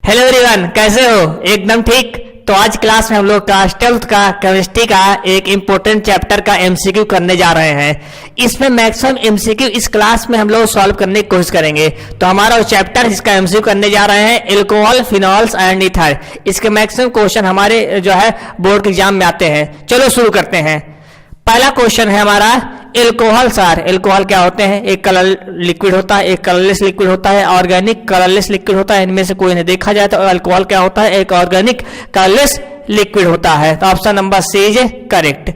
Hello everyone, कैसे हो? एकदम ठीक। तो आज क्लास में हम लोग क्लास 12th का केमिस्ट्री का एक इम्पोर्टेंट चैप्टर का एमसीक्यू करने जा रहे हैं। इसमें मैक्सिमम एमसीक्यू इस क्लास में हम लोग सॉल्व करने की कोशिश करेंगे। तो हमारा चैप्टर जिसका एमसीक्यू करने जा रहे हैं एल्कोहल, फिनॉल्स एंड ईथर। इसके मैक्सिमम क्वेश्चन हमारे जो है बोर्ड के एग्जाम में आते हैं। चलो शुरू करते हैं। पहला क्वेश्चन है हमारा एल्कोहल सर। एल्कोहल क्या होते हैं? एक कलर लिक्विड होता है, एक कलरलेस लिक्विड होता है, ऑर्गेनिक कलरलेस लिक्विड होता है। इनमें से कोई नहीं देखा जाए तो अल्कोहल क्या होता है? एक ऑर्गेनिक कलरलेस लिक्विड होता है। तो option number C is correct.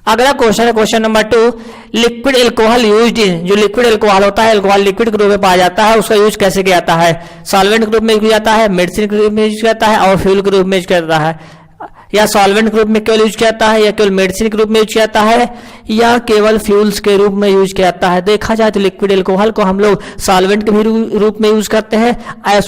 अगला क्वेश्चन है question number 2। Liquid alcohol used in, जो लिक्विड एल्कोहल होता है, एल्कोहल लिक्विड के रूप में पाया जाता है, उसका यूज कैसे किया जाता है? सॉल्वेंट के रूप में किया जाता है, मेडिसिन के रूप में यूज किया जाता है और फ्यूल के रूप में यूज किया जाता है। या सॉल्वेंट के रूप में केवल यूज किया जाता है, या केवल मेडिसिन के रूप में यूज किया जाता है, या केवल फ्यूल्स के रूप में यूज किया जाता है। देखा जाए तो लिक्विड एल्कोहल को हम लोग सॉल्वेंट के भी रूप में यूज करते हैं,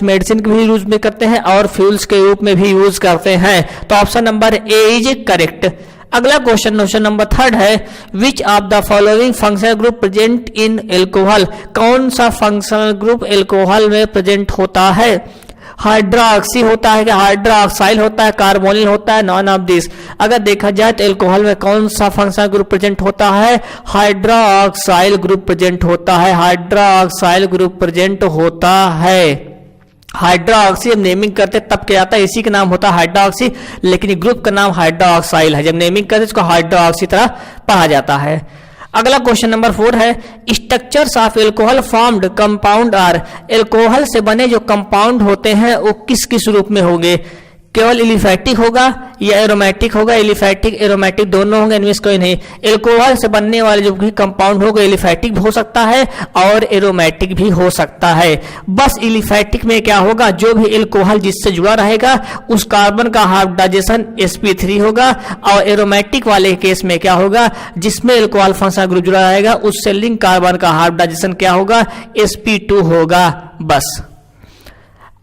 मेडिसिन के भी यूज में करते हैं और फ्यूल्स के रूप में भी यूज करते हैं। तो option number A is correct. अगला क्वेश्चन नंबर 3 है which of the following functional group present in alcohol. कौन सा फंक्शनल ग्रुप एल्कोहल में प्रेजेंट होता है? हाइड्रोक्सी होता है, हाइड्रोक्साइल होता है, कार्बोनिल होता है, नॉन ऑफ दिस। अगर देखा जाए तो एल्कोहल में कौन सा फंक्शनल ग्रुप प्रेजेंट होता है? हाइड्रोक्साइल ग्रुप प्रेजेंट होता है। हाइड्रोक्साइल ग्रुप प्रेजेंट होता है। हाइड्रोक्सी जब नेमिंग करते तब क्या जाता है? इसी का नाम होता है हाइड्रोक्सी, लेकिन ग्रुप का नाम हाइड्रोक्साइल है। जब नेमिंग करते इसको हाइड्रोक्सी तरह पढ़ा जाता है। अगला क्वेश्चन नंबर 4 है structures of alcohol formed compound are. Alcohol से बने जो कंपाउंड होते हैं वो किस किस रूप में होंगे? केवल एलिफैटिक होगा या एरोमेटिक होगा? एलिफैटिक एरोमेटिक दोनों होंगे, इनमें से कोई नहीं। एल्कोहल से बनने वाले जो भी कंपाउंड होगा एलिफैटिक भी हो सकता है और एरोमेटिक भी हो सकता है। बस एलिफैटिक में क्या होगा? जो भी एल्कोहल जिससे जुड़ा रहेगा उस कार्बन का हाइब्रिडाइजेशन sp3 होगा, और एरोमेटिक वाले केस में क्या होगा? जिसमें एल्कोहल फंक्शनल ग्रुप जुड़ा रहेगा उससे लिंक कार्बन का हाइब्रिडाइजेशन क्या होगा? sp2 होगा। बस।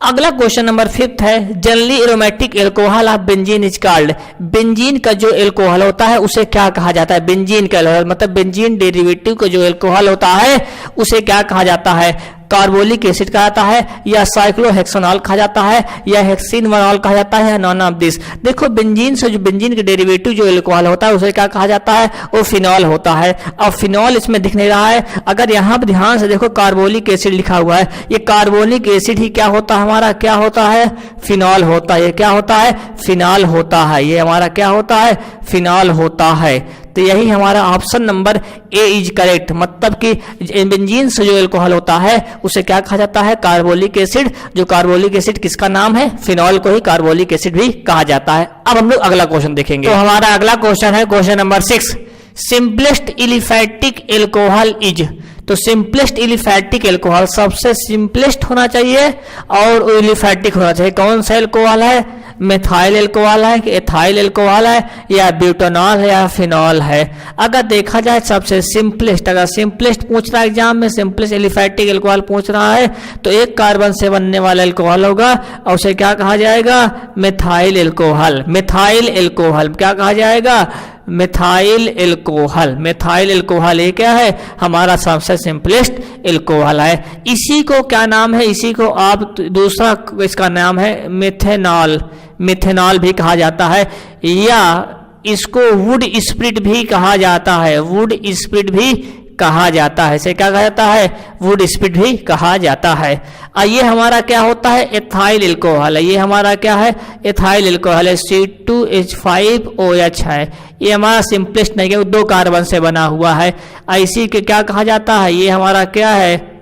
अगला क्वेश्चन नंबर 5 है generally aromatic alcohol of benzene is called. Benzene का जो एल्कोहल होता है उसे क्या कहा जाता है? बेंजीन का मतलब बेंजीन डेरिवेटिव का जो एल्कोहल होता है उसे क्या कहा जाता है? कार्बोलिक एसिड कहा जाता है, या साइक्लोहेक्सेनॉल कहा जाता है, या हेक्सिनोल कहा जाता है, या नॉन ऑफ दिस। देखो बेंजीन से जो बेंजीन के डेरिवेटिव जो एल्कोहल होता है उसे क्या कहा जाता है? वो फिनॉल होता है। और फिनॉल इसमें दिख नहीं रहा है। अगर यहाँ पर ध्यान से देखो कार्बोलिक एसिड लिखा हुआ है, ये कार्बोलिक एसिड ही क्या होता है? हमारा क्या होता है? फिनॉल होता है। ये क्या होता है? फिनॉल होता है। ये हमारा क्या होता है? फिनॉल होता है। तो यही हमारा option number A is correct. मतलब कि बेंजीन से जो एल्कोहल होता है उसे क्या कहा जाता है? Carbolic acid. जो कार्बोलिक एसिड किसका नाम है? फिनॉल को ही कार्बोलिक एसिड भी कहा जाता है। अब हम लोग अगला क्वेश्चन देखेंगे। तो हमारा अगला क्वेश्चन है question number 6। Simplest aliphatic alcohol is. तो सिंपलेस्ट एलिफैटिक एल्कोहल सबसे सिंपलेस्ट होना चाहिए और एलिफैटिक होना चाहिए। कौन सा एल्कोहल है? मेथाइल एल्कोहल है कि एथाइल एल्कोहल है, या ब्यूटानॉल है, या फिनॉल है? अगर देखा जाए सबसे सिंपलेस्ट, अगर सिंपलेस्ट पूछ रहा है एग्जाम में, सिंपलेस्ट एलिफैटिक एल्कोहल पूछ रहा है तो एक कार्बन से बनने वाला एल्कोहल होगा और उसे क्या कहा जाएगा? Methyl alcohol. मेथाइल एल्कोहल क्या कहा जाएगा? Methyl alcohol. मेथाइल एल्कोहल ये क्या है? हमारा सबसे सिंपलेस्ट एल्कोहल है। इसी को क्या नाम है? इसी को आप दूसरा इसका नाम है मेथेनॉल। मेथेनॉल भी कहा जाता है, या इसको वुड स्प्रिट भी कहा जाता है। वुड स्प्रिट भी कहा जाता है। इसे क्या कहा जाता है? वुड स्प्रिट भी कहा जाता है। ये हमारा क्या होता है? एथाइल एल्कोहल है। ये हमारा क्या है? एथाइल एल्कोहल है। C2H5OH है। ये हमारा सिंपलेस्ट नहीं है, 2 कार्बन से बना हुआ है। इसी के क्या कहा जाता है? ये हमारा क्या है?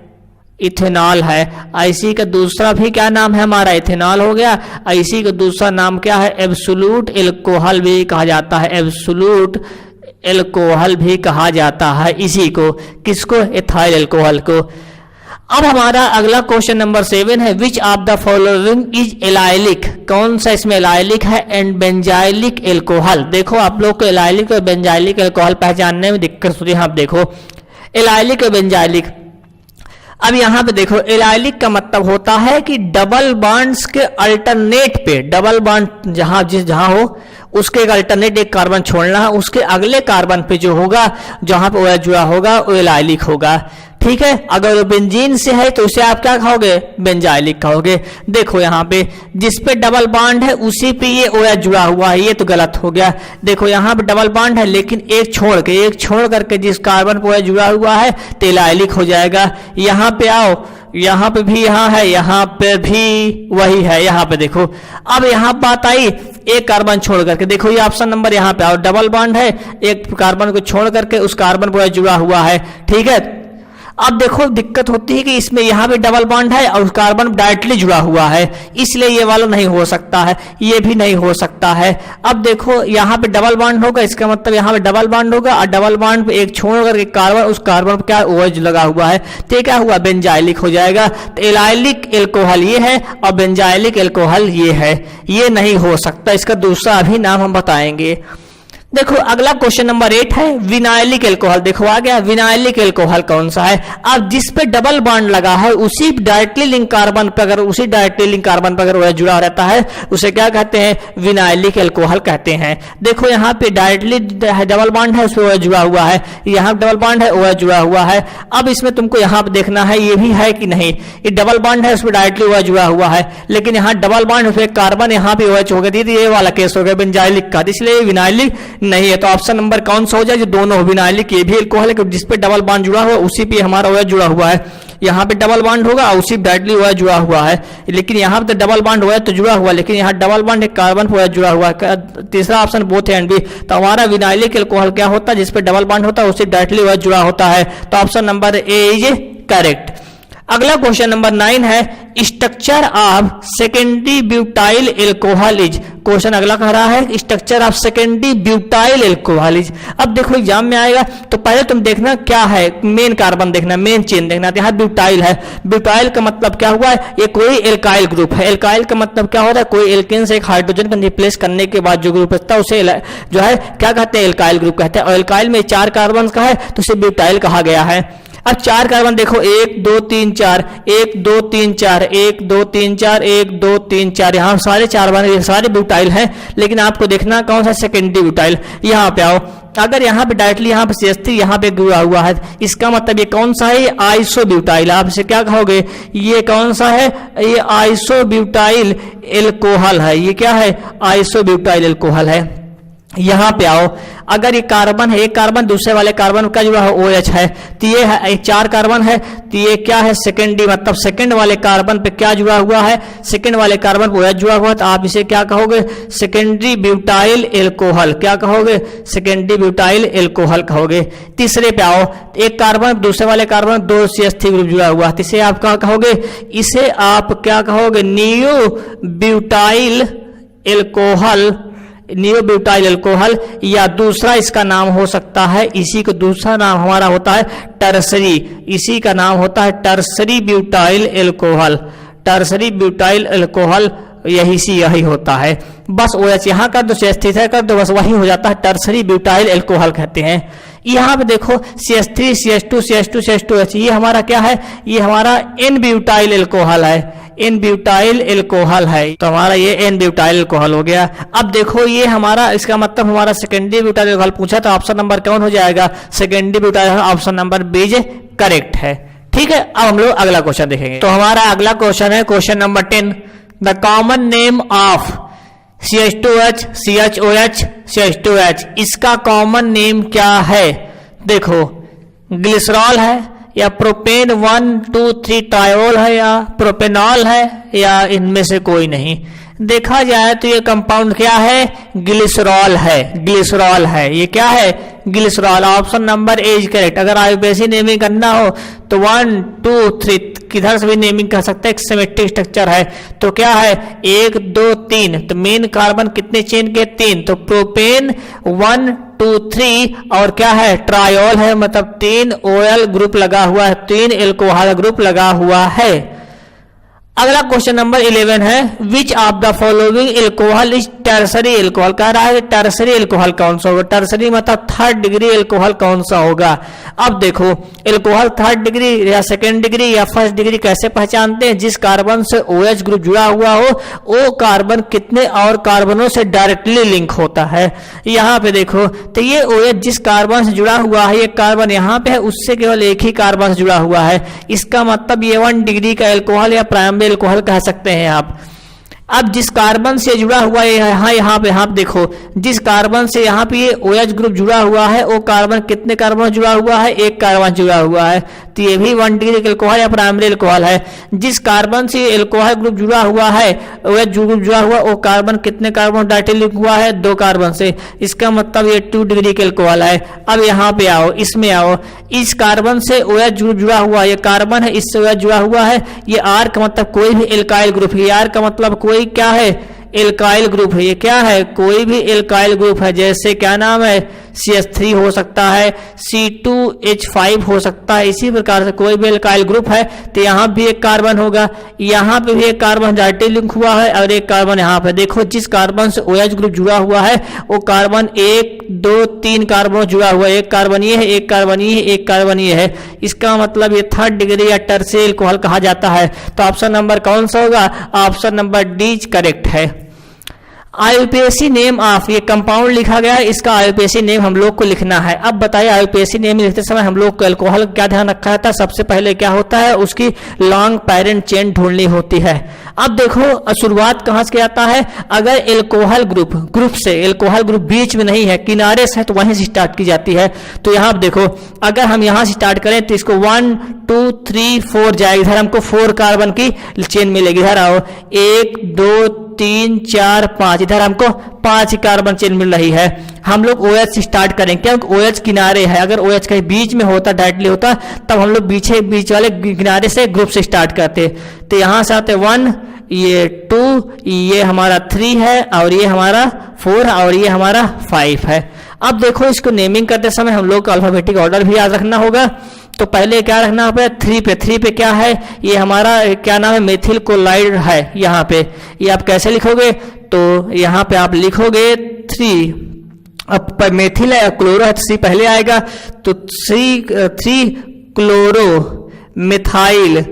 इथेनॉल है। इसी का दूसरा भी क्या नाम है? हमारा इथेनॉल हो गया। इसी का दूसरा नाम क्या है? एब्सोल्यूट एल्कोहल भी कहा जाता है। एब्सोल्यूट एल्कोहल भी कहा जाता है इसी को। किसको? एथाइल एल्कोहल को। अब हमारा अगला क्वेश्चन नंबर 7 है which of the following is allylic. कौन सा इसमें एलाइलिक है? And benzylic alcohol. देखो आप लोग को एलाइलिक और बेंजाइलिक एल्कोहल पहचानने में दिक्कत होती है। आप देखो एलाइलिक और बेंजाइलिक। अब यहाँ पे देखो एलाइलिक का मतलब होता है कि डबल बॉन्ड्स के अल्टरनेट पे, डबल बॉन्ड जहां हो उसके एक अल्टरनेट एक कार्बन छोड़ना है, उसके अगले कार्बन पे जो होगा जहां पे OH जुड़ा होगा वो एलाइलिक होगा। ठीक है, अगर वो बेंजीन से है तो उसे आप क्या कहोगे, बेंजाइलिक कहोगे। देखो यहाँ पे जिस पे डबल बॉन्ड है उसी पे ये OH जुड़ा हुआ है, ये तो गलत हो गया। देखो यहाँ पे डबल बॉन्ड है लेकिन एक छोड़ करके जिस कार्बन पे OH जुड़ा हुआ है तो एलाइलिक हो जाएगा। यहाँ पे आओ, यहाँ पे भी यहाँ है, यहाँ पे भी वही है, यहाँ पे देखो। अब यहाँ बात आई एक कार्बन छोड़ करके, देखो ये ऑप्शन नंबर यहाँ पे आओ, डबल बॉन्ड है, एक कार्बन को छोड़ करके उस कार्बन पर जुड़ा हुआ है। ठीक है, अब देखो दिक्कत होती है कि इसमें यहाँ पे डबल बॉन्ड है और कार्बन डायरेक्टली जुड़ा हुआ है, इसलिए ये वाला नहीं हो सकता है, ये भी नहीं हो सकता है। अब देखो यहाँ पे डबल बॉन्ड होगा, इसका मतलब यहाँ पे डबल बॉन्ड होगा और डबल बॉन्ड पे एक छोड़ करके कार्बन, उस कार्बन पर क्या OH लगा हुआ है, तो क्या हुआ, बेंजाइलिक हो जाएगा। तो एलाइलिक एल्कोहल ये है और बेंजाइलिक एल्कोहल ये है, ये नहीं हो सकता। इसका दूसरा अभी नाम हम बताएंगे। देखो अगला क्वेश्चन नंबर 8 है विनाइलिक एल्कोहल। देखो आ गया, विनाइलिक एल्कोहल कौन सा है। अब जिस पे डबल बॉन्ड लगा है उसी डायरेक्टली लिंक कार्बन पर अगर वह जुड़ा रहता है उसे क्या कहते हैं, विनाइलिक एल्कोहल कहते हैं। देखो यहाँ पे डायरेक्टली डबल बॉन्ड है, उसमें वह जुड़ा हुआ है, यहाँ डबल बॉन्ड है, वह जुड़ा हुआ है। अब इसमें तुमको यहाँ पे देखना है ये भी है कि नहीं, ये डबल बॉन्ड है उसमें डायरेक्टली वह जुड़ा हुआ है, लेकिन यहाँ डबल बॉन्ड उसमें कार्बन यहाँ पे OH हो गया, ये वाला केस हो गया बेंजाइलिक का, इसलिए विनाइलिक नहीं है। तो ऑप्शन नंबर कौन सा हो जाए, जो दोनों विनाइलिक, ये भी एल्कोहल है जिस पे डबल बॉन्ड जुड़ा हुआ उसी पे हमारा OH जुड़ा हुआ है। यहाँ पे डबल बॉन्ड होगा और उसी डायरेक्टली OH जुड़ा हुआ है, लेकिन यहाँ पे तो डबल बॉन्ड हुआ है तो जुड़ा हुआ, लेकिन यहाँ डबल बॉन्ड एक कार्बन पे OH जुड़ा हुआ है। तीसरा ऑप्शन बोथ एंड बी। तो हमारा विनाइलिक एल्कोहल क्या होता है, जिस पे डबल बॉन्ड होता है उसी डायरेक्टली OH जुड़ा होता है। तो option number A is correct. अगला क्वेश्चन नंबर 9 है structure of secondary butyl alcohol is. Question अगला कह रहा है structure of secondary butyl alcohol is. अब देखो एग्जाम में आएगा तो पहले तुम देखना क्या है, मेन कार्बन देखना, मेन चेन देखना। यहाँ ब्यूटाइल है, ब्यूटाइल का मतलब क्या हुआ है, ये कोई एल्काइल ग्रुप है। एल्काइल का मतलब क्या होता है, कोई एल्केन से एक हाइड्रोजन को रिप्लेस करने के बाद जो ग्रुप होता है उसे जो है क्या कहते हैं, एल्काइल ग्रुप कहते हैं। और एल्काइल में 4 कार्बन का है तो उसे ब्यूटाइल कहा गया है। अब 4 कार्बन देखो 1 2 3 4, 1 2 3 4, 1 2 3 4, 1 2 3 4, यहाँ सारे 4 बने, सारे ब्यूटाइल हैं, लेकिन आपको देखना कौन सा सेकेंडरी ब्यूटाइल। यहाँ पे आओ, अगर यहाँ पे डायरेक्टली यहाँ पे CH3 यहाँ पे जुड़ा हुआ है, इसका मतलब ये कौन सा है, आइसोब्यूटाइल। आप इसे क्या कहोगे, ये कौन सा है, ये आइसोब्यूटाइल एल्कोहल है। ये क्या है, आइसोब्यूटाइल एल्कोहल है। यहाँ पे आओ, अगर ये कार्बन है, एक कार्बन दूसरे वाले कार्बन का जुड़ा है OH है, तो ये है 4 कार्बन है, तो ये क्या है, सेकेंडरी, मतलब सेकंड वाले कार्बन पे क्या जुड़ा हुआ है, सेकंड वाले कार्बन पे OH जुड़ा हुआ है, तो आप इसे क्या कहोगे, सेकेंडरी ब्यूटाइल एल्कोहल। क्या कहोगे, सेकेंडरी ब्यूटाइल एल्कोहल कहोगे। तीसरे पे आओ, एक कार्बन दूसरे वाले कार्बन 2 CH3 ग्रुप जुड़ा हुआ है, इसे आप क्या कहोगे, इसे आप क्या कहोगे, neo butyl alcohol, neo butyl alcohol. या दूसरा इसका नाम हो सकता है, इसी को दूसरा नाम हमारा होता है टर्सरी, इसी का नाम होता है tertiary butyl alcohol. Tertiary butyl alcohol यही होता है। बस OH यहाँ कर दो, CH3 कर दो, बस वही हो जाता है, टर्सरी ब्यूटाइल एल्कोहल कहते हैं। यहाँ पे देखो CH3 CH2 CH2 CH2H, ये हमारा क्या है, ये हमारा N ब्यूटाइल एल्कोहल है, N ब्यूटाइल एल्कोहल है। तो हमारा ये N ब्यूटाइल एल्कोहल हो गया। अब देखो ये हमारा, इसका मतलब हमारा सेकेंडरी ब्यूटाइल एल्कोहल पूछा, तो ऑप्शन नंबर कौन हो जाएगा, secondary butyl, option number B correct है। ठीक है, अब हम लोग अगला क्वेश्चन देखेंगे। तो हमारा अगला क्वेश्चन है question number 10, the common name of CH2H CHOH CH2H, इसका कॉमन नेम क्या है। देखो ग्लिसरॉल है या प्रोपेन 1 2 3 ट्रायोल है या प्रोपेनॉल है या इनमें से कोई नहीं। देखा जाए तो ये कंपाउंड क्या है, ग्लिसरॉल है, ग्लिसरॉल है। ये क्या है, glycerol. Option number A is correct. अगर आईयूपीएसी नेमिंग करना हो तो 1 2 3 किधर से भी नेमिंग कर सकते हैं, सिमेट्रिक स्ट्रक्चर है। तो क्या है, 1 2 3, तो मेन कार्बन कितने चेन के, 3, तो प्रोपेन 1 2 3, और क्या है, ट्रायोल है, मतलब 3 OL ग्रुप लगा हुआ है, 3 एल्कोहल ग्रुप लगा हुआ है। अगला क्वेश्चन नंबर 11 है, which of the following alcohol is tertiary alcohol. कह रहा है टर्सरी एल्कोहल कौन सा होगा, टर्सरी मतलब थर्ड डिग्री एल्कोहल कौन सा होगा। अब देखो एल्कोहल थर्ड डिग्री या सेकेंड डिग्री या फर्स्ट डिग्री कैसे पहचानते हैं, जिस कार्बन से OH ग्रुप जुड़ा हुआ हो वो कार्बन कितने और कार्बनों से डायरेक्टली लिंक होता है। यहाँ पे देखो तो ये OH जिस कार्बन से जुड़ा हुआ है, ये कार्बन यहाँ पे है, उससे केवल एक ही कार्बन से जुड़ा हुआ है, इसका मतलब ये 1 डिग्री का एल्कोहल या प्राइमरी एल्कोहल कह सकते हैं आप। अब जिस कार्बन से जुड़ा हुआ है यहाँ पे देखो, जिस कार्बन से यहाँ पे ये OH ग्रुप जुड़ा हुआ है वो कार्बन कितने कार्बन जुड़ा हुआ है, एक कार्बन जुड़ा हुआ है, तो ये भी 1 डिग्री एल्कोहल या प्राइमरी एल्कोहल है। जिस कार्बन से एल्कोहल ग्रुप जुड़ा हुआ है, OH ग्रुप जुड़ा हुआ, वो कार्बन कितने कार्बन डायरेक्टली लिंक हुआ है, 2 कार्बन से, इसका मतलब ये 2 डिग्री का एल्कोहल है। अब यहाँ पे आओ, इसमें आओ, इस कार्बन से OH ग्रुप जुड़ा हुआ, ये कार्बन है, इससे OH जुड़ा हुआ है, ये R का मतलब कोई भी एल्काइल ग्रुप है, R का मतलब कोई क्या है, एल्काइल ग्रुप है। ये क्या है, कोई भी एल्काइल ग्रुप है, जैसे क्या नाम है, CH3 हो सकता है, C2H5 हो सकता है, इसी प्रकार से कोई भी एल्काइल ग्रुप है तो यहाँ भी एक कार्बन होगा, यहाँ पे भी एक कार्बन डायरेक्टली लिंक हुआ है और एक कार्बन यहाँ पे। देखो जिस कार्बन से OH ग्रुप जुड़ा हुआ है वो कार्बन 1 2 3 कार्बन जुड़ा हुआ है, एक कार्बन ये है, एक कार्बन ये है, एक कार्बन ये है, इसका मतलब ये थर्ड डिग्री या टर्सरी एल्कोहल कहा जाता है। तो ऑप्शन नंबर कौन सा होगा, ऑप्शन नंबर डी करेक्ट है। IUPAC नेम ऑफ, ये कंपाउंड लिखा गया है, इसका IUPAC नेम हम लोग को लिखना है। अब बताइए IUPAC नेम लिखते समय हम लोग को अल्कोहल क्या ध्यान रखा था, सबसे पहले क्या होता है, उसकी लॉन्ग पैरेंट चेन ढूंढनी होती है। अब देखो शुरुआत कहाँ से जाता है, अगर एल्कोहल ग्रुप से एल्कोहल ग्रुप बीच में नहीं है, किनारे से है, तो वहीं से स्टार्ट की जाती है। तो यहाँ देखो अगर हम यहाँ से स्टार्ट करें तो इसको 1 2 3 4 जाएगी, इधर हमको 4 कार्बन की चेन मिलेगी। इधर आओ, 1 2 3 4 5, इधर हमको 5 कार्बन चेन मिल रही है। हम लोग OH से स्टार्ट करें, क्योंकि OH किनारे है, अगर OH कहीं बीच में होता डायरेक्टली होता तब हम लोग बीच वाले किनारे से ग्रुप से स्टार्ट करते। तो यहाँ से आते 1, ये 2, ये हमारा 3 है और ये हमारा 4 और ये हमारा 5 है। अब देखो इसको नेमिंग करते समय हम लोग को अल्फाबेटिक ऑर्डर भी याद रखना होगा। तो पहले क्या रखना होगा, 3 पे क्या है, ये हमारा क्या नाम है, मेथिल क्लोराइड है यहाँ पे। ये आप कैसे लिखोगे, तो यहाँ पे आप लिखोगे 3, अब मेथिल है, क्लोरो है तो C पहले आएगा, तो 3 क्लोरो मिथाइल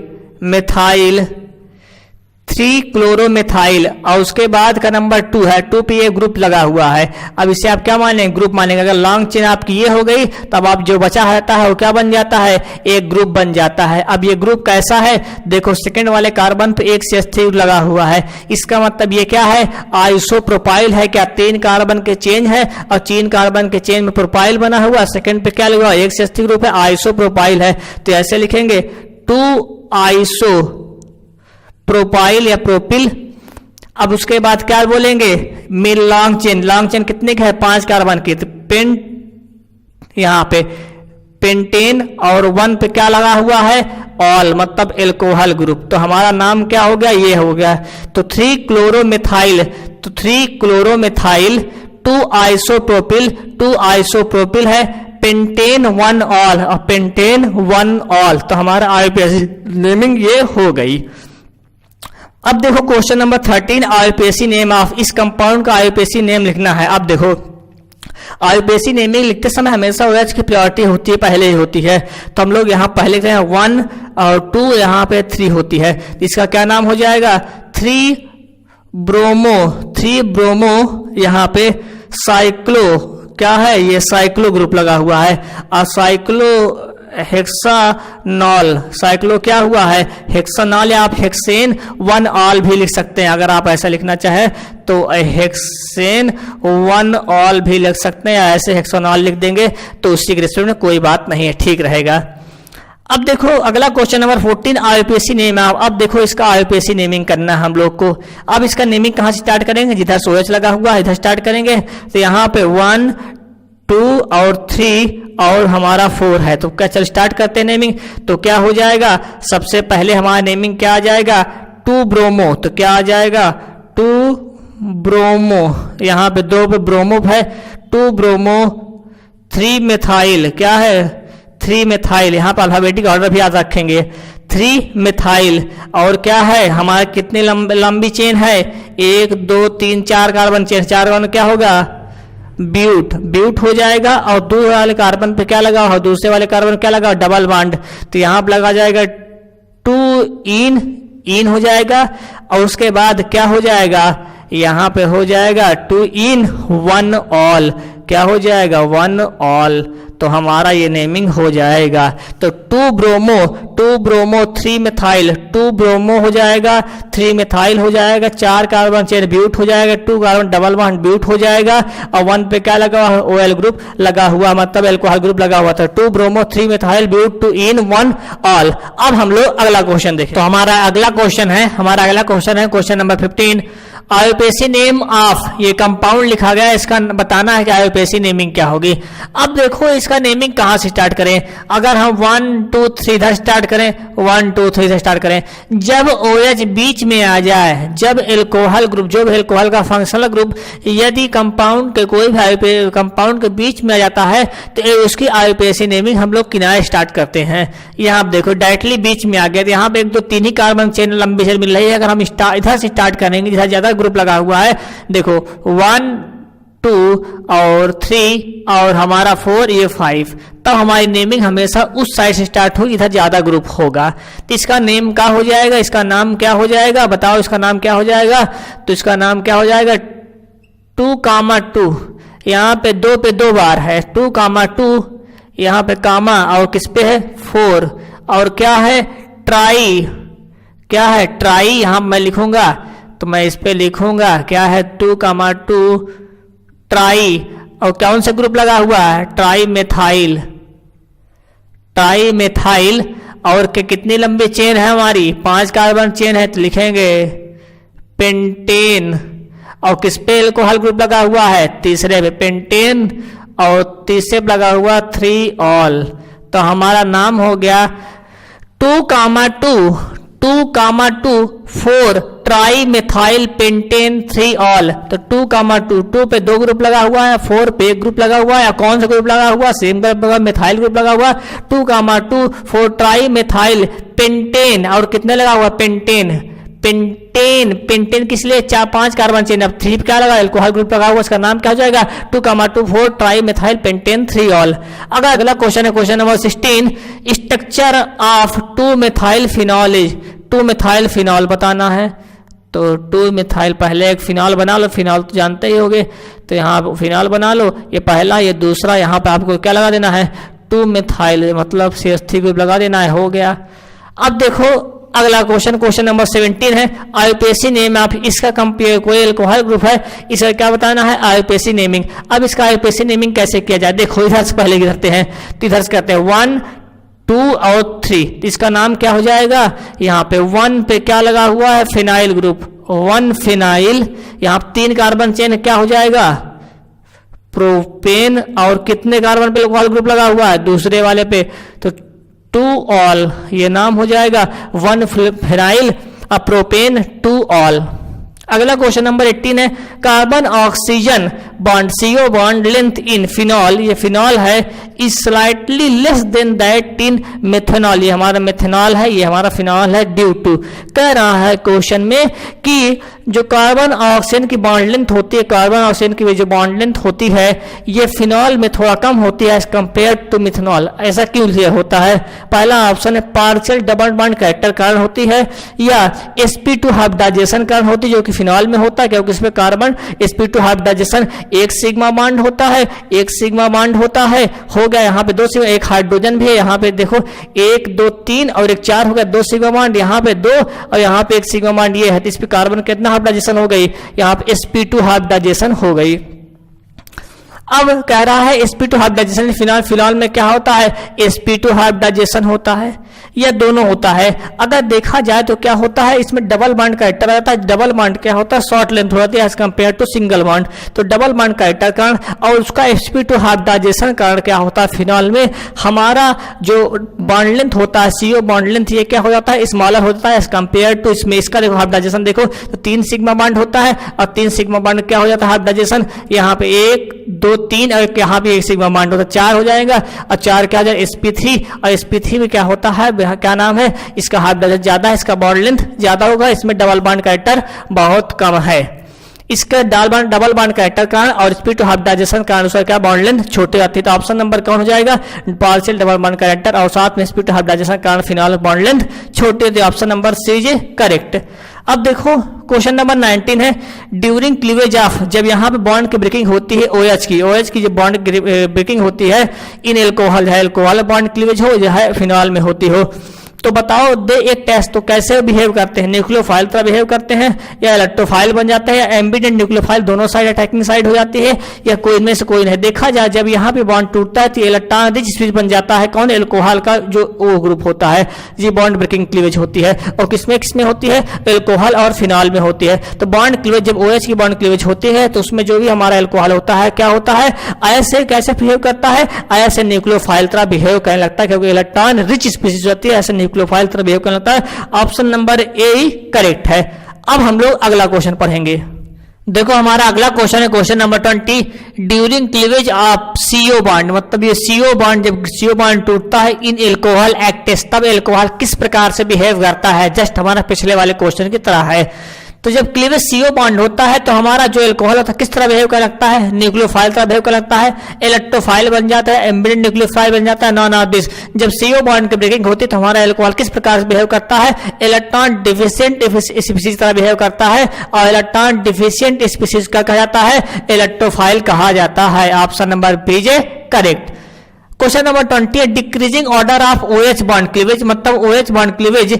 3 क्लोरोमेथाइल, और उसके बाद का नंबर 2 है, 2 पे ये ग्रुप लगा हुआ है। अब इसे आप क्या मानेंगे, ग्रुप मानेंगे। अगर लॉन्ग चेन आपकी ये हो गई तब आप जो बचा रहता है वो क्या बन जाता है, एक ग्रुप बन जाता है। अब ये ग्रुप कैसा है, देखो सेकंड वाले कार्बन पे एक CH3 लगा हुआ है, इसका मतलब ये क्या है, आइसोप्रोपाइल है। क्या 3 कार्बन के चेन है और 3 कार्बन के चेन में प्रोपाइल बना हुआ, सेकंड पे क्या लगा, एक CH3 ग्रुप है, आइसोप्रोपाइल है। तो ऐसे लिखेंगे 2 आइसो प्रोपाइल या प्रोपिल। अब उसके बाद क्या बोलेंगे, मिल लॉन्ग चेन कितने का है, 5 कार्बन की, तो यहाँ पे पेंटेन और 1 पे क्या लगा हुआ है, ऑल मतलब एल्कोहल ग्रुप। तो हमारा नाम क्या हो गया, ये हो गया। तो 3 क्लोरोमेथाइल, तो 3 क्लोरोमेथाइल 2 आइसोप्रोपिल है, पेंटेन 1 ऑल और पेंटेन 1 ऑल। तो हमारा IUPAC नेमिंग ये हो गई। अब देखो question number 13, IUPAC name of, इस कंपाउंड का IUPAC नेम लिखना है। अब देखो IUPAC नेमिंग लिखते समय हमेशा OH की प्रायोरिटी होती है, पहले ही होती है। तो हम लोग यहाँ पहले लिखते हैं 1 और 2, यहाँ पे 3 होती है, इसका क्या नाम हो जाएगा, 3 ब्रोमो, यहाँ पे साइक्लो, क्या है ये साइक्लो ग्रुप लगा हुआ है, और साइक्लो हेक्सानॉल, साइक्लो क्या हुआ है, हेक्सानॉल, या आप हेक्सेन 1 ऑल भी लिख सकते हैं। अगर आप ऐसा लिखना चाहे तो हेक्सेन 1 ऑल भी लिख सकते हैं, या ऐसे हेक्सानॉल लिख देंगे तो उसी के रिस्पेक्ट में कोई बात नहीं है, ठीक रहेगा। अब देखो अगला क्वेश्चन नंबर 14, IUPAC नेम। अब देखो इसका IUPAC नेमिंग करना है हम लोग को। अब इसका नेमिंग कहाँ से स्टार्ट करेंगे, जिधर OH लगा हुआ है इधर स्टार्ट करेंगे। तो यहाँ पे 1 2 और 3 और हमारा 4 है, तो क्या, चल स्टार्ट करते हैं नेमिंग। तो क्या हो जाएगा, सबसे पहले हमारा नेमिंग क्या आ जाएगा, 2 ब्रोमो, तो क्या आ जाएगा 2 ब्रोमो, यहाँ पे 2 पे ब्रोमो है, 2 ब्रोमो 3 मेथाइल, क्या है 3 मेथाइल, यहाँ पर अल्फाबेटिक ऑर्डर भी याद रखेंगे। 3 मिथाइल, और क्या है हमारा कितनी लंबी चेन है, 1 2 3 4 कार्बन चेन, 4 कार्बन क्या होगा, ब्यूट हो जाएगा। और दूसरे वाले कार्बन पे क्या लगा हो, दूसरे वाले कार्बन क्या लगा, डबल बॉन्ड, तो यहाँ पे लगा जाएगा 2 इन हो जाएगा। और उसके बाद क्या हो जाएगा, यहाँ पे हो जाएगा 2 इन 1 ऑल, क्या हो जाएगा 1 ऑल, तो हमारा ये नेमिंग हो जाएगा। तो 2 ब्रोमो 3 मिथाइल, 2 ब्रोमो हो जाएगा, 3 मिथाइल हो जाएगा, 4 कार्बन चेन ब्यूट हो जाएगा, 2 कार्बन डबल बॉन्ड ब्यूट हो जाएगा, और 1 पे क्या लगा हुआ, OL ग्रुप लगा हुआ, मतलब एल्कोहल ग्रुप लगा हुआ था। 2 bromo 3 methyl but 2 ene 1 ol. अब हम लोग अगला क्वेश्चन देखें। तो हमारा अगला क्वेश्चन है question number 15। IUPAC name of, ये कंपाउंड लिखा गया है, इसका बताना है कि आईयूपीएसी नेमिंग क्या होगी। अब देखो इसका नेमिंग कहाँ से स्टार्ट करें, अगर हम 1 2 3 इधर स्टार्ट करें, 1 2 3 से स्टार्ट करें, जब OH बीच में आ जाए, जब एल्कोहल ग्रुप, जो एल्कोहल का फंक्शनल ग्रुप यदि कंपाउंड के कोई भी कंपाउंड के बीच में आ जाता है तो उसकी आईयूपीएसी नेमिंग हम लोग किनारे स्टार्ट करते हैं। यहाँ आप देखो डायरेक्टली बीच में आ गया, तो यहाँ पे 1 2 3 ही कार्बन चेन लंबी से मिल रही है। अगर हम इधर से स्टार्ट करेंगे, जिधर ज्यादा ग्रुप लगा हुआ है, देखो 1 2 और 3 और हमारा 4, ये 5, तब हमारी नेमिंग हमेशा उस साइड से स्टार्ट होगी, इधर ज्यादा ग्रुप होगा। तो इसका नेम क्या हो जाएगा, इसका नाम क्या हो जाएगा, बताओ इसका नाम क्या हो जाएगा। तो इसका नाम क्या हो जाएगा 2, यहाँ पे 2 पे 2 बार है, 2, यहाँ पे कामा, और किस पे है 4, और क्या है ट्राई, क्या है ट्राई, यहाँ मैं लिखूंगा तो मैं इस पे लिखूंगा क्या है 2, ट्राई, और कौन सा ग्रुप लगा हुआ है, ट्राई मेथाइल, और के कितनी लंबी चेन है हमारी, 5 कार्बन चेन है, तो लिखेंगे पेंटेन, और किस पे एल्कोहल ग्रुप लगा हुआ है, तीसरे पे पेंटेन, और तीसरे पे लगा हुआ 3 ऑल। तो हमारा नाम हो गया 2, 4 ट्राई मिथाइल पेंटेन 3 ऑल। तो 2 पे 2 ग्रुप लगा हुआ है, 4 पे 1 ग्रुप लगा हुआ है, कौन सा ग्रुप लगा हुआ, सेम ग्रुप लगा, मिथाइल ग्रुप लगा हुआ, 2, 4 ट्राई मिथाइल पेंटेन, और कितने लगा हुआ पेंटेन किस लिए, 4-5 कार्बन चेन, अब 3 क्या लगा, एल्कोहल ग्रुप लगा हुआ, इसका नाम क्या हो जाएगा 2, 4 ट्राई मिथाइल पेंटेन 3 ऑल। अगर अगला क्वेश्चन है question number 16, structure of 2 methyl phenol is, 2 methyl phenol बताना है। तो 2 मिथाइल, पहले एक फिनॉल बना लो, फिनॉल तो जानते ही होगे, तो यहाँ फिनॉल बना लो, ये पहला ये दूसरा, यहाँ पे आपको क्या लगा देना है 2 मिथाइल, मतलब CH3 ग्रुप लगा देना है, हो गया। अब देखो अगला क्वेश्चन नंबर 17 है, आईयूपीएसी नेम ऑफ, इसका कंपेयर कोई एल्कोहल ग्रुप है, इसका क्या बताना है आईयूपीएसी नेमिंग। अब इसका आईयूपीएसी नेमिंग कैसे किया जाए, देखो इधर से पहले करते हैं, तो इधर से करते हैं 1 2 और 3, तो इसका नाम क्या हो जाएगा, यहाँ पे 1 पे क्या लगा हुआ है फिनाइल ग्रुप, 1 फिनाइल, यहाँ 3 कार्बन चेन क्या हो जाएगा प्रोपेन, और कितने कार्बन पे एल्कोहल ग्रुप लगा हुआ है दूसरे वाले पे, तो 2 ऑल, ये नाम हो जाएगा 1 फिनाइल प्रोपेन 2 ऑल। अगला क्वेश्चन नंबर 18 है, carbon oxygen bond CO bond length in phenol, ये फिनॉल है, is slightly less than that in methanol, ये हमारा मेथनॉल है, ये हमारा फिनॉल है, ड्यू टू, कह रहा है क्वेश्चन में कि जो कार्बन ऑक्सीजन की बॉन्ड लेंथ होती है, कार्बन ऑक्सीजन की जो बॉन्ड लेंथ होती है ये फिनॉल में थोड़ा कम होती है एज कंपेयर टू मिथनॉल। ऐसा क्यों होता है, पहला ऑप्शन है पार्शियल डबल बॉन्ड कैरेक्टर कारण होती है, या sp2 हाइब्रिडाइजेशन कारण होती है, जो कि फिनॉल में होता है, क्योंकि इसमें कार्बन sp2 हाइब्रिडाइजेशन, एक सिग्मा बॉन्ड होता है, एक सिग्मा बॉन्ड होता है, हो गया यहाँ पे 2 सिग्मा, एक हाइड्रोजन भी है, यहाँ पे देखो 1 2 3 और एक 4 हो गया, 2 सिग्मा बॉन्ड, यहाँ पे 2 और यहाँ पे 1 सिग्मा बॉन्ड, ये है, तो इस पे कार्बन कितना हाइब्रिडाइजेशन हो गई, यहाँ पे sp2 हाइब्रिडाइजेशन हो गई। अब कह रहा है sp2 हाइब्रिडाइजेशन फिनॉल में क्या होता है, sp2 हाइब्रिडाइजेशन होता है, यह दोनों होता है। अगर देखा जाए तो क्या होता है, इसमें डबल बॉन्ड कैरेक्टर आता है, डबल बॉन्ड क्या होता है शॉर्ट लेंथ होती है as compare to single bond, तो डबल बॉन्ड कैरेक्टर कारण और उसका sp2 हाइब्रिडाइजेशन कारण क्या होता है, फिनॉल में हमारा जो बॉन्ड लेंथ होता है CO बॉन्ड लेंथ, ये क्या हो जाता है स्मॉलर होता है एज कंपेयर टू इसमें, इसका देखो हाइब्रिडाइजेशन देखो, तो 3 सिग्मा बॉन्ड होता है, और 3 सिग्मा बॉन्ड क्या हो जाता है हाइब्रिडाइजेशन, यहाँ पे 1 2 3 और यहाँ पे 1 सिग्मा बॉन्ड होता है, 4 हो जाएगा, और 4 क्या हो जाए sp3, और sp3 में क्या होता है यहाँ क्या नाम है, इसका हाफ डजन ज्यादा है, इसका बॉन्ड लेंथ ज्यादा होगा, इसमें डबल बॉन्ड कैरेक्टर बहुत कम है। इसका डबल बॉन्ड कैरेक्टर कारण और स्पीड टू हाफ डाइजेशन के अनुसार क्या बॉन्ड लेंथ छोटे आती है। तो ऑप्शन नंबर कौन हो जाएगा, पार्शियल डबल बॉन्ड कैरेक्टर और साथ में स्पीड टू हाफ डाइजेशन के कारण फिनॉल बॉन्ड लेंथ छोटे होती है। Option number C is correct. अब देखो क्वेश्चन नंबर 19 है, ड्यूरिंग क्लीवेज ऑफ, जब यहाँ पे बॉन्ड की ब्रेकिंग होती है OH की जब बॉन्ड ब्रेकिंग होती है इन एल्कोहल है, एल्कोहल बॉन्ड क्लीवेज हो या है फिनॉल में होती हो, तो बताओ दे एक टेस्ट तो कैसे बिहेव करते हैं, न्यूक्लियोफाइल तरह बिहेव करते हैं या इलेक्ट्रोफाइल बन जाते हैं या एम्बिडेंट न्यूक्लियोफाइल दोनों साइड अटैकिंग साइड हो जाती है या कोई इनमें से कोई नहीं। देखा जाए जब यहाँ पे बॉन्ड टूटता है तो इलेक्ट्रॉन रिच स्पीसीज बन जाता है, कौन, एल्कोहल का जो O ग्रुप होता है, ये बॉन्ड ब्रेकिंग क्लीवेज होती है। और किसमें होती है, एल्कोहल और फिनॉल में होती है। तो बॉन्ड क्लीवेज जब OH की बॉन्ड क्लीवेज होती है तो उसमें जो भी हमारा एल्कोहल होता है क्या होता है, ऐसे कैसे बिहेव करता है, ऐसे न्यूक्लियोफाइल तरह बिहेव करने लगता है, क्योंकि इलेक्ट्रॉन रिच स्पीसीज होती है, ऐसे न्यूक्लियोफाइल तरह बिहेव होता है। Option number A he correct है। अब हम लोग अगला क्वेश्चन पढ़ेंगे। देखो हमारा अगला क्वेश्चन है question number 20, during cleavage of CO bond, मतलब ये CO बॉन्ड जब CO बॉन्ड टूटता है इन एल्कोहल एक्टेस, तब एल्कोहल किस प्रकार से बिहेव करता है, जस्ट हमारा पिछले वाले क्वेश्चन की तरह है। तो जब क्लीवेज CO बॉन्ड होता है तो हमारा जो एल्कोहल होता है किस तरह बिहेव कर लगता है, न्यूक्लियोफाइल तरह बिहेव कर लगता है, इलेक्ट्रोफाइल बन जाता है, एम्बिडेंट न्यूक्लियोफाइल बन जाता है, नॉन ऑफ दिस। जब CO बॉन्ड की ब्रेकिंग होती है तो हमारा एल्कोहल किस प्रकार से बिहेव करता है, इलेक्ट्रॉन डिफिशिएंट स्पीसीज तरह बिहेव करता है, और इलेक्ट्रॉन डिफिशिएंट स्पीसीज का कहा जाता है, इलेक्ट्रोफाइल कहा जाता है। Option number B is correct. Question number 20 है, decreasing order of OH bond cleavage, मतलब OH बॉन्ड क्लीवेज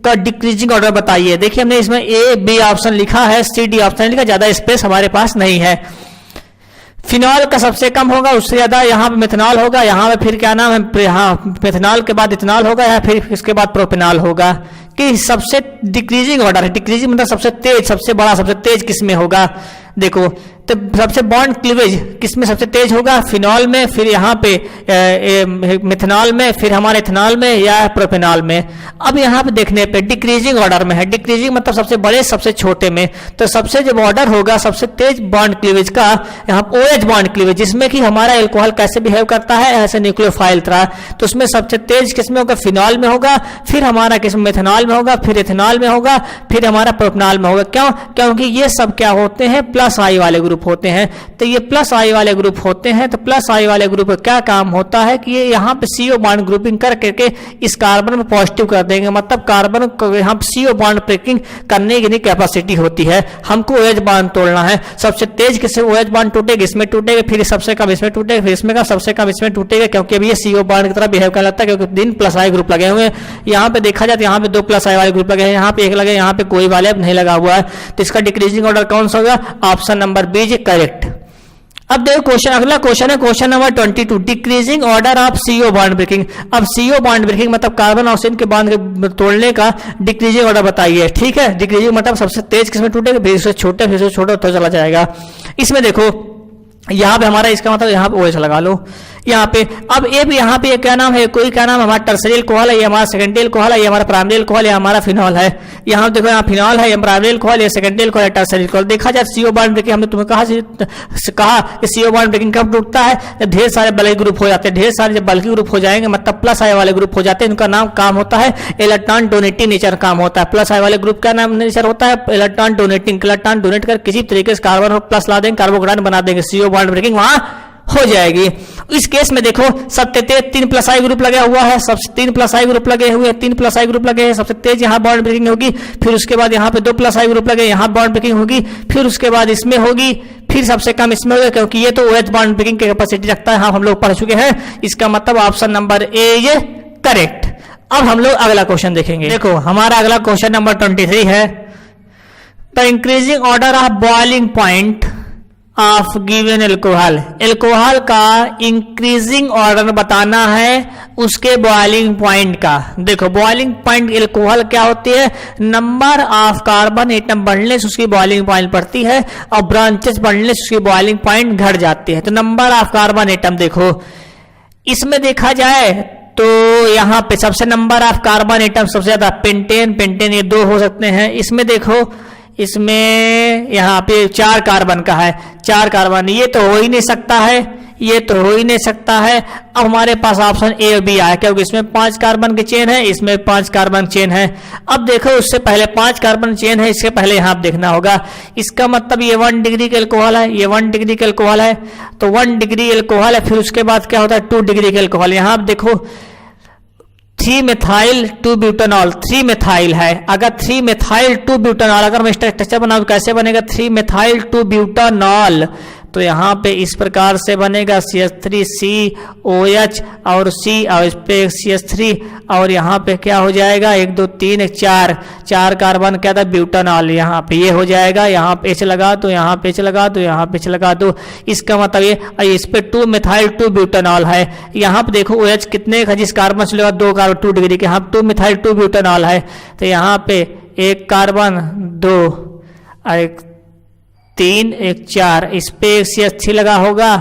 का डिक्रीजिंग ऑर्डर बताइए। देखिए हमने इसमें A B ऑप्शन लिखा है, C D ऑप्शन लिखा, ज्यादा स्पेस हमारे पास नहीं है। फिनॉल का सबसे कम होगा, उससे ज्यादा यहाँ पे मेथनॉल होगा, यहाँ पे फिर क्या नाम है, यहाँ मेथनॉल के बाद इथेनॉल होगा, या फिर इसके बाद प्रोपेनॉल होगा। कि सबसे डिक्रीजिंग ऑर्डर है, डिक्रीजिंग मतलब सबसे तेज, सबसे बड़ा, सबसे तेज किसमें होगा, देखो तो सबसे बॉन्ड क्लीवेज किसमें सबसे तेज होगा, फिनॉल में, फिर यहाँ पे मिथेनॉल में, फिर हमारे इथेनॉल में या प्रोपेनॉल में। अब यहाँ पे देखने पे डिक्रीजिंग ऑर्डर में है, डिक्रीजिंग मतलब सबसे बड़े सबसे छोटे में, तो सबसे जब ऑर्डर होगा सबसे तेज बॉन्ड क्लीवेज का यहाँ OH बॉन्ड क्लीवेज, जिसमें कि हमारा एल्कोहल कैसे बिहेव करता है, ऐसे न्यूक्लियोफाइल तरह, तो उसमें सबसे तेज किसमें होगा, फिनॉल में होगा, फिर हमारा किसमें मिथेनॉल में होगा, फिर इथेनॉल में होगा, फिर हमारा प्रोपेनॉल में होगा। क्यों, क्योंकि ये सब क्या होते हैं, प्लस आई वाले ग्रुप होते हैं। तो ये प्लस आई वाले ग्रुप होते हैं, तो प्लस आई वाले ग्रुप का क्या काम होता है कि ये यहाँ पे CO बॉन्ड ग्रुपिंग करके इस कार्बन में पॉजिटिव कर देंगे, मतलब कार्बन को यहाँ पे CO बॉन्ड ब्रेकिंग करने की कैपेसिटी होती है। हमको OH बॉन्ड तोड़ना है, सबसे तेज किससे OH बॉन्ड टूटेगा, इसमें टूटेगा, फिर सबसे कम इसमें टूटेगा, फिर इसमें का सबसे कम इसमें टूटेगा, क्योंकि अभी ये CO बॉन्ड की तरह बिहेव कर लगता है, क्योंकि 3 प्लस आई ग्रुप लगे हुए हैं। यहाँ पे देखा जाए तो यहाँ पे 2 प्लस आई वाले ग्रुप लगे हैं, यहाँ पे 1 लगे, यहाँ पे कोई वाले अब नहीं लगा हुआ है। तो इसका डिक्रीजिंग ऑर्डर कौन सा होगा, option number B is correct. अब देखो क्वेश्चन, अगला क्वेश्चन है question number 22, decreasing order of CO bond breaking. अब CO बॉन्ड ब्रेकिंग मतलब कार्बन ऑक्सीजन के बॉन्ड तोड़ने का डिक्रीजिंग ऑर्डर बताइए। ठीक है, डिक्रीजिंग मतलब सबसे तेज किसमें टूटेगा, फिर से छोटे, फिर से छोटा तो चला जाएगा। इसमें देखो यहाँ पे हमारा इसका मतलब यहाँ पे OH लगा लो यहाँ पे। अब ये भी यहाँ पे क्या नाम है, कोई क्या नाम, हमारा टर्सरी अल्कोहल है, ये हमारा सेकेंडरी अल्कोहल है, ये हमारा प्राइमरी अल्कोहल है, ये हमारा फिनॉल है। यहाँ देखो यहाँ फिनॉल है, ये प्राइमरी अल्कोहल, ये सेकेंडरी अल्कोहल है, टर्सरी अल्कोहल। देखा जाए CO बॉन्ड ब्रेकिंग, हमने तुम्हें कहा कि CO बॉन्ड ब्रेकिंग कब टूटता है, जब ढेर सारे बल्कि ग्रुप हो जाते हैं, ढेर सारे जब बल्कि ग्रुप हो जाएंगे मतलब प्लस आई वाले ग्रुप हो जाते हैं, इनका नाम काम होता है इलेक्ट्रॉन डोनेटिंग नेचर काम होता है। प्लस आई वाले ग्रुप का नाम नेचर होता है इलेक्ट्रॉन डोनेटिंग, इलेक्ट्रॉन डोनेट कर किसी तरीके से कार्बन प्लस ला देंगे, कार्बोकेटायन बना देंगे, CO बॉन्ड ब्रेकिंग वहां हो जाएगी। इस केस में देखो सबसे तेज 3 प्लस आई ग्रुप लगा हुआ है, सबसे 3 प्लस आई ग्रुप लगे हुए हैं, 3 प्लस आई ग्रुप लगे हैं, सबसे तेज यहाँ बॉन्ड ब्रेकिंग होगी। फिर उसके बाद यहाँ पे 2 प्लस आई ग्रुप लगे, यहाँ बॉन्ड ब्रेकिंग होगी, फिर उसके बाद इसमें होगी, फिर सबसे कम इसमें होगा, क्योंकि ये तो OH बॉन्ड ब्रेकिंग की कैपेसिटी रखता है। हाँ हम लोग पढ़ चुके हैं, इसका मतलब ऑप्शन नंबर ए ये करेक्ट। अब हम लोग अगला क्वेश्चन देखेंगे। देखो हमारा अगला क्वेश्चन नंबर 23 है, the increasing order of boiling point of given alcohol. Alcohol का इंक्रीजिंग ऑर्डर बताना है उसके बॉइलिंग पॉइंट का। देखो बॉइलिंग पॉइंट एल्कोहल क्या होती है, नंबर ऑफ कार्बन एटम बढ़ने से उसकी बॉइलिंग पॉइंट बढ़ती है और ब्रांचेस बढ़ने से उसकी बॉइलिंग पॉइंट घट जाती है। तो नंबर ऑफ कार्बन एटम देखो इसमें देखा जाए तो यहाँ पे सबसे नंबर ऑफ कार्बन एटम सबसे ज्यादा पेंटेन, पेंटेन ये 2 हो सकते हैं। इसमें देखो इसमें यहाँ पे 4 कार्बन का है, 4 कार्बन, ये तो हो ही नहीं सकता है, ये तो हो ही नहीं सकता है। अब हमारे पास ऑप्शन ए और बी आया, क्योंकि इसमें 5 कार्बन की चेन है, इसमें 5 कार्बन चेन है। अब देखो उससे पहले 5 कार्बन चेन है, इसके पहले यहाँ देखना होगा। इसका मतलब ये 1 डिग्री का अल्कोहल है, ये 1 डिग्री का अल्कोहल है, तो 1 डिग्री अल्कोहल है। फिर उसके बाद क्या होता है 2 डिग्री का अल्कोहल। यहाँ आप देखो 3 मेथाइल 2 ब्यूटानॉल, 3 मेथाइल है। अगर 3 मेथाइल 2 ब्यूटानॉल, अगर मैं स्ट्रक्चर बनाऊं कैसे बनेगा 3 मेथाइल 2 ब्यूटानॉल, तो यहाँ पे इस प्रकार से बनेगा CH3COH और C और इस पे CH3 और यहाँ पे क्या हो जाएगा 1 2 3 4 कार्बन क्या था ब्यूटानॉल। यहाँ पे ये हो जाएगा, यहाँ पे H लगा दो, यहाँ पे H लगा दो, यहाँ पे H लगा दो। इसका मतलब ये इस पे 2 मेथाइल 2 ब्यूटानॉल है। यहाँ पे देखो OH कितने का जिस कार्बन से लेगा 2 कार्बन 2 डिग्री के, यहाँ 2 मेथाइल 2 ब्यूटानॉल है, तो यहाँ पे 1 कार्बन 2 1 3 1 4, इस पे CH3 लगा होगा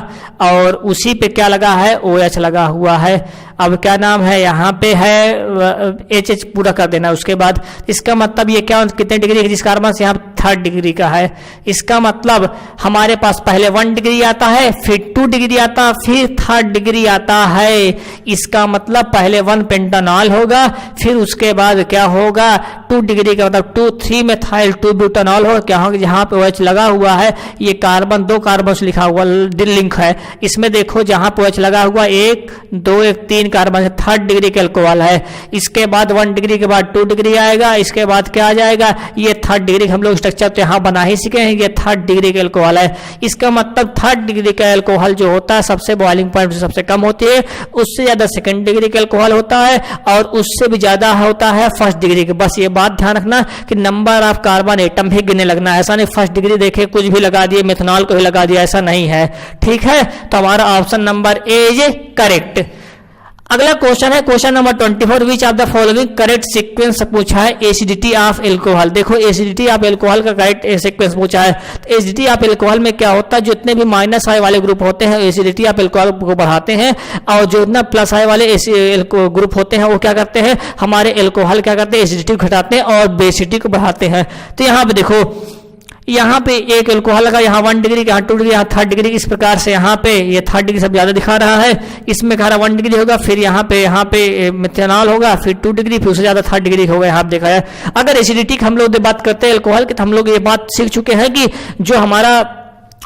और उसी पे क्या लगा है OH लगा हुआ है। अब क्या नाम है यहाँ पे है HH पूरा कर देना। उसके बाद इसका मतलब ये क्या कितने डिग्री जिस कार्बन से यहाँ 3rd डिग्री का है। इसका मतलब हमारे पास पहले 1 डिग्री आता है, फिर 2 डिग्री आता है, फिर 3rd डिग्री आता है। इसका मतलब पहले 1 पेंटानॉल होगा, फिर उसके बाद क्या होगा 2 डिग्री का मतलब 3 मेथाइल 2 ब्यूटानॉल होगा। क्या होगा जहाँ पे OH लगा हुआ है, ये कार्बन 2 कार्बन से लिखा हुआ लिंक है। इसमें देखो जहाँ पे OH लगा हुआ 1 2 1 3 कार्बन 3rd डिग्री का अल्कोहल है। इसके बाद 1 डिग्री के बाद 2 डिग्री आएगा, इसके बाद क्या आ जाएगा ये 3rd डिग्री। हम लोग स्ट्रक्चर तो यहाँ बना ही सीखे हैं, ये 3rd डिग्री का अल्कोहल है। इसका मतलब 3rd डिग्री का अल्कोहल जो होता है सबसे बॉइलिंग पॉइंट सबसे कम होती है, उससे ज्यादा 2nd डिग्री का अल्कोहल होता है और उससे भी ज्यादा होता है 1st डिग्री का। बस ये बात ध्यान रखना कि नंबर ऑफ कार्बन एटम भी गिनने लगना, ऐसा नहीं 1st डिग्री देखे कुछ भी लगा दिए, मेथनॉल को भी लगा दिया, ऐसा नहीं है। ठीक है, तो हमारा option number A is correct. अगला क्वेश्चन है question number 24, which of the following correct sequence पूछा है एसिडिटी ऑफ एल्कोहल। देखो एसिडिटी ऑफ एल्कोहल का करेक्ट सीक्वेंस पूछा है। तो एसिडिटी ऑफ एल्कोहल में क्या होता है, जितने भी माइनस आई वाले ग्रुप होते हैं एसिडिटी ऑफ एल्कोहल को बढ़ाते हैं, और जो इतना प्लस आई वाले ग्रुप होते हैं वो क्या करते हैं हमारे एल्कोहल क्या करते हैं एसिडिटी को घटाते हैं और बेसिडिटी को बढ़ाते हैं। तो यहाँ पे देखो यहाँ पे एक एल्कोहल लगा, यहाँ 1 डिग्री, यहाँ 2 डिग्री, यहाँ 3rd डिग्री। इस प्रकार से यहाँ पे ये 3rd डिग्री सब ज्यादा दिखा रहा है, इसमें कह रहा 1 डिग्री होगा, फिर यहाँ पे मेथनॉल होगा, फिर 2 डिग्री, फिर उससे ज्यादा 3rd डिग्री होगा। यहाँ देखा है अगर एसिडिटी की हम लोग बात करते हैं एल्कोहल की, तो हम लोग ये बात सीख चुके हैं कि जो हमारा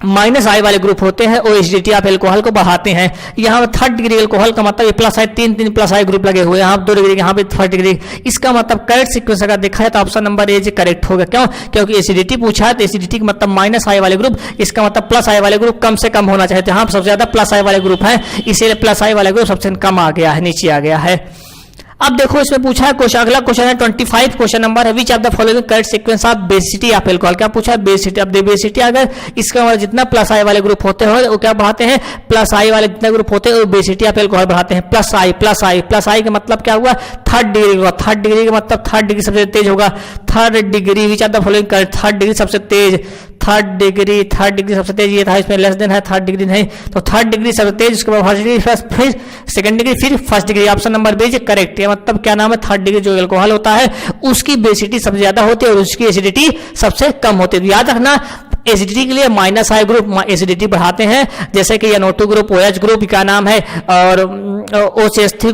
माइनस आई वाले ग्रुप होते हैं वो एसिडिटी ऑफ एल्कोहल को बढ़ाते हैं। यहाँ 3rd डिग्री एल्कोहल का मतलब ये प्लस आई 3 प्लस आई ग्रुप लगे हुए हैं, यहाँ 2 डिग्री, यहाँ पे 3rd डिग्री। इसका मतलब करेक्ट सीक्वेंस अगर देखा है तो ऑप्शन नंबर ए करेक्ट होगा। क्यों? क्योंकि एसिडिटी पूछा है तो एसिडिटी का मतलब माइनस आई वाले ग्रुप, इसका मतलब प्लस आई वाले ग्रुप कम से कम होना चाहिए। यहाँ सबसे ज्यादा प्लस आई वाले ग्रुप है, इसीलिए प्लस आई वाले ग्रुप सबसे कम आ गया है, नीचे आ गया है। अब देखो इसमें पूछा है क्वेश्चन, अगला क्वेश्चन है 25 क्वेश्चन नंबर है, which of the following correct sequence of basicity of alcohol. क्या पूछा है बेसिसिटी। अब बेसिसिटी अगर इसका मतलब जितना प्लस आई वाले ग्रुप होते हैं वो क्या बढ़ाते हैं, प्लस आई वाले जितने ग्रुप होते हैं वो बेसिसिटी ऑफ एल्कोहल बढ़ाते हैं। प्लस आई प्लस आई प्लस आई का मतलब क्या हुआ 3rd डिग्री हुआ, 3rd डिग्री का मतलब 3rd डिग्री सबसे तेज होगा। 3rd degree which of the following correct, 3rd degree सबसे तेज, 3rd डिग्री सबसे तेज ये था, इसमें लेस देन है 3rd डिग्री नहीं, तो 3rd डिग्री सबसे तेज, उसके बाद 1st डिग्री, फिर 2nd डिग्री, फिर 1st degree. Option number B correct. ये मतलब क्या नाम है 3rd डिग्री जो एल्कोहल होता है उसकी बेसिसिटी सबसे ज्यादा होती है और उसकी एसिडिटी सबसे कम होती है। याद रखना एसिडिटी के लिए माइनस आई ग्रुप एसिडिटी बढ़ाते हैं, जैसे कि NO2 ग्रुप, OH ग्रुप का नाम है, और OCH3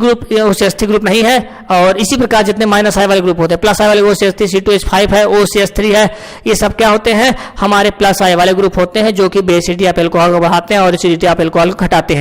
ग्रुप नहीं है। और इसी प्रकार जितने माइनस आई वाले ग्रुप होते हैं, प्लस आई वाले OCH3 C2H5 है, OCH3 है, ये सब क्या होते हैं हमारे प्लस आई वाले ग्रुप होते हैं जो कि बेसिसिटी ऑफ एल्कोहल को बढ़ाते हैं और एसिडिटी ऑफ एल्कोहल को घटाते हैं।